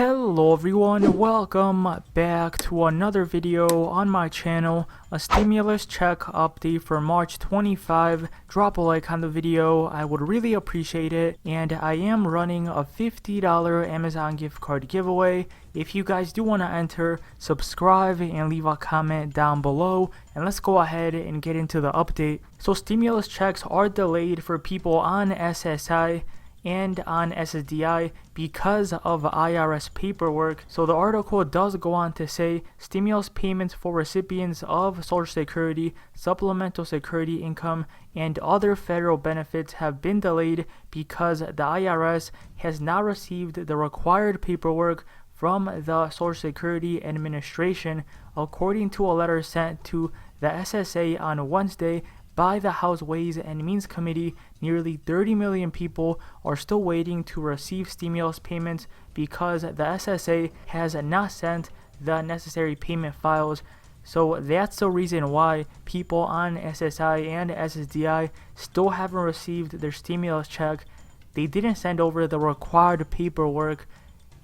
Hello everyone, welcome back to another video on my channel, a stimulus check update for March 25. Drop a like on the video, I would really appreciate it, and I am running a $50 Amazon gift card giveaway. If you guys do want to enter, subscribe and leave a comment down below, and let's go ahead and get into the update. So stimulus checks are delayed for people on SSI and on SSDI because of IRS paperwork. So the article does go on to say stimulus payments for recipients of Social Security, supplemental security income, and other federal benefits have been delayed because the IRS has not received the required paperwork from the Social Security Administration, according to a letter sent to the SSA on Wednesday by the House Ways and Means Committee. Nearly 30 million people are still waiting to receive stimulus payments because the SSA has not sent the necessary payment files. So that's the reason why people on SSI and SSDI still haven't received their stimulus check. They didn't send over the required paperwork,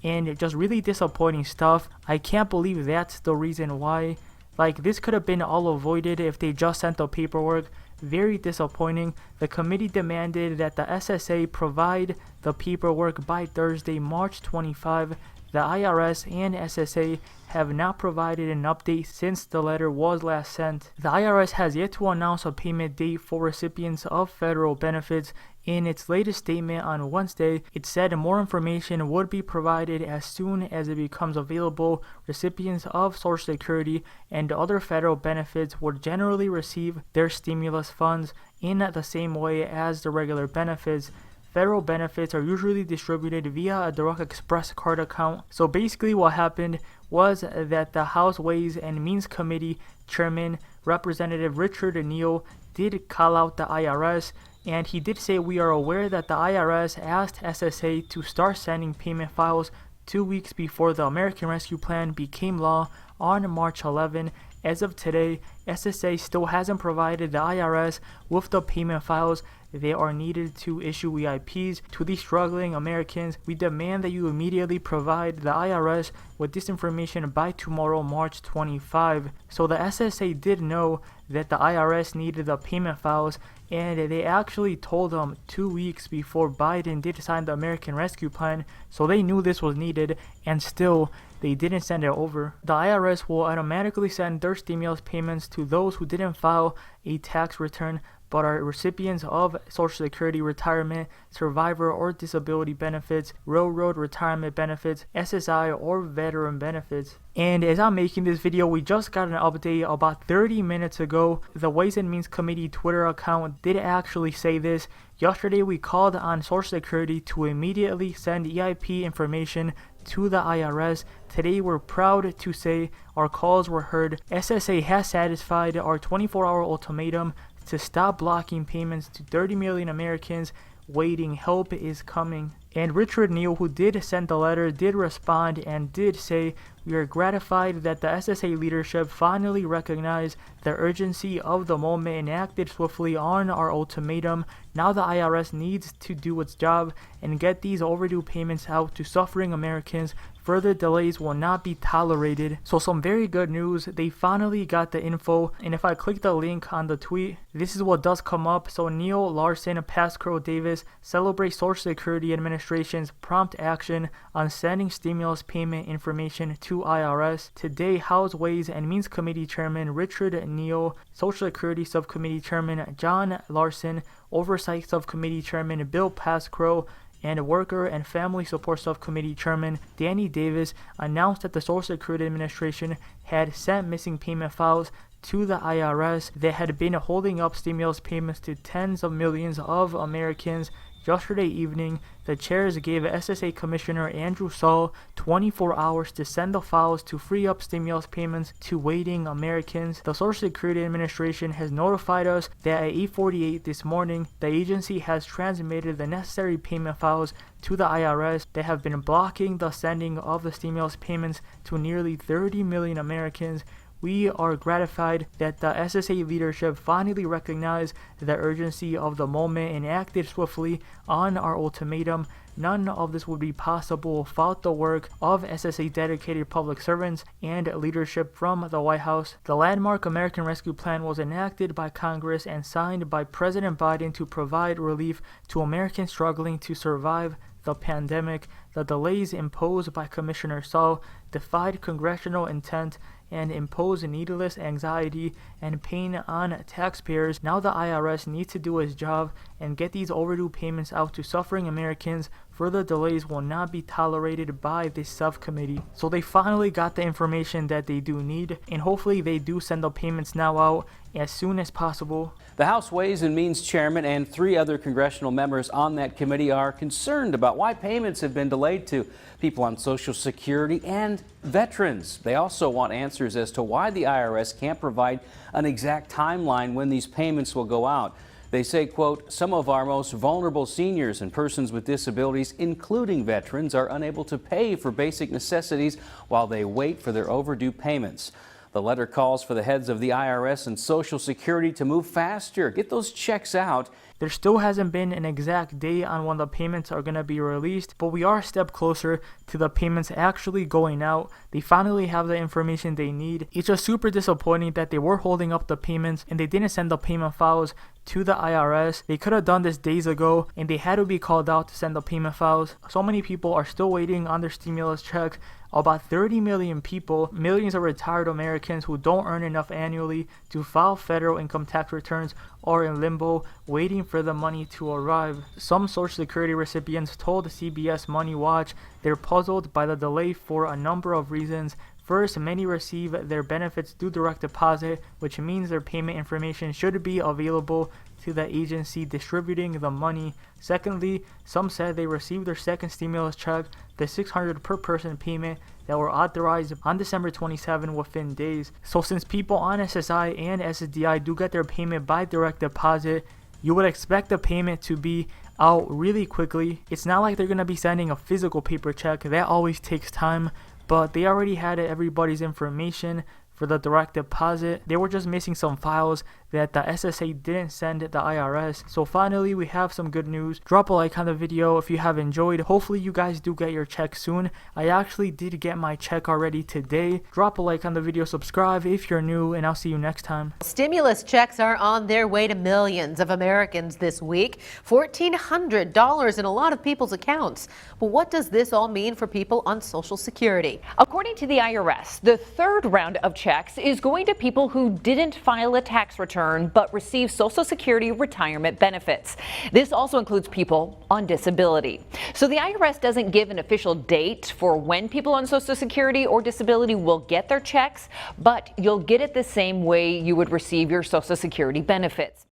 and just really disappointing stuff. I can't believe that's the reason why. Like, this could have been all avoided if they just sent the paperwork. Very disappointing. The committee demanded that the SSA provide the paperwork by Thursday, March 25. The IRS and SSA have not provided an update since the letter was last sent. The IRS has yet to announce a payment date for recipients of federal benefits. In its latest statement on Wednesday, it said more information would be provided as soon as it becomes available. Recipients of Social Security and other federal benefits would generally receive their stimulus funds in the same way as the regular benefits. Federal benefits are usually distributed via a direct express card account. So basically what happened was that the House Ways and Means Committee Chairman, Representative Richard Neal, did call out the IRS, and he did say, "We are aware that the IRS asked SSA to start sending payment files 2 weeks before the American Rescue Plan became law on March 11. As of today, SSA still hasn't provided the IRS with the payment files they are needed to issue EIPs to these struggling Americans. We demand that you immediately provide the IRS with this information by tomorrow, March 25. So the SSA did know that the IRS needed the payment files, and they actually told them 2 weeks before Biden did sign the American Rescue Plan, so they knew this was needed, and still they didn't send it over. The IRS will automatically send their stimulus payments to those who didn't file a tax return but are recipients of Social Security retirement, survivor or disability benefits, railroad retirement benefits, SSI or veteran benefits. And as I'm making this video, we just got an update about 30 minutes ago. The Ways and Means Committee Twitter account did actually say this. Yesterday we called on Social Security to immediately send EIP information to the IRS. Today we're proud to say our calls were heard. SSA has satisfied our 24-hour ultimatum to stop blocking payments to 30 million Americans waiting. Help is coming. And Richard Neal, who did send the letter, did respond and did say, "We are gratified that the SSA leadership finally recognized the urgency of the moment and acted swiftly on our ultimatum. Now the IRS needs to do its job and get these overdue payments out to suffering Americans. Further delays will not be tolerated." So some very good news. They finally got the info, and if I click the link on the tweet, this is what does come up. So Neil, Larson, Pascrell, Davis celebrate Social Security Administration's prompt action on sending stimulus payment information to IRS. Today, House Ways and Means Committee Chairman Richard Neal, Social Security Subcommittee Chairman John Larson, Oversight Subcommittee Chairman Bill Pascrell, and Worker and Family Support Subcommittee Chairman Danny Davis announced that the Social Security Administration had sent missing payment files to the IRS that had been holding up stimulus payments to tens of millions of Americans. Yesterday evening, the chairs gave SSA Commissioner Andrew Saul 24 hours to send the files to free up stimulus payments to waiting Americans. The Social Security Administration has notified us that at 8:48 this morning, the agency has transmitted the necessary payment files to the IRS that have been blocking the sending of the stimulus payments to nearly 30 million Americans. We are gratified that the SSA leadership finally recognized the urgency of the moment and acted swiftly on our ultimatum. None of this would be possible without the work of SSA dedicated public servants and leadership from the White House. The landmark American Rescue Plan was enacted by Congress and signed by President Biden to provide relief to Americans struggling to survive the pandemic. The delays imposed by Commissioner Ssi defied congressional intent and imposed needless anxiety and pain on taxpayers. Now the IRS needs to do its job and get these overdue payments out to suffering Americans. Further delays will not be tolerated by this subcommittee. So they finally got the information that they do need, and hopefully they do send the payments now out as soon as possible. The House Ways and Means Chairman and 3 other congressional members on that committee are concerned about why payments have been delayed to people on Social Security and veterans. They also want answers as to why the IRS can't provide an exact timeline when these payments will go out. They say, quote, some of our most vulnerable seniors and persons with disabilities, including veterans, are unable to pay for basic necessities while they wait for their overdue payments. The letter calls for the heads of the IRS and Social Security to move faster, get those checks out. There still hasn't been an exact date on when the payments are going to be released, but we are a step closer to the payments actually going out. They finally have the information they need. It's just super disappointing that they were holding up the payments and they didn't send the payment files to the IRS. They could have done this days ago, and they had to be called out to send the payment files. So many people are still waiting on their stimulus check. About 30 million people, millions of retired Americans who don't earn enough annually to file federal income tax returns, are in limbo waiting for the money to arrive. Some Social Security recipients told CBS Money Watch they're puzzled by the delay for a number of reasons. First, many receive their benefits through direct deposit, which means their payment information should be available to the agency distributing the money. Secondly, some said they received their second stimulus check, the $600 per person payment that were authorized on December 27 within days. So since people on SSI and SSDI do get their payment by direct deposit, you would expect the payment to be out really quickly. It's not like they're going to be sending a physical paper check. That always takes time, but they already had everybody's information for the direct deposit. They were just missing some files that the SSA didn't send the IRS. So finally, we have some good news. Drop a like on the video if you have enjoyed. Hopefully you guys do get your check soon. I actually did get my check already today. Drop a like on the video, subscribe if you're new, and I'll see you next time. Stimulus checks are on their way to millions of Americans this week. $1,400 in a lot of people's accounts. But what does this all mean for people on Social Security? According to the IRS, the third round of checks is going to people who didn't file a tax return but receive Social Security retirement benefits. This also includes people on disability. So the IRS doesn't give an official date for when people on Social Security or disability will get their checks, but you'll get it the same way you would receive your Social Security benefits.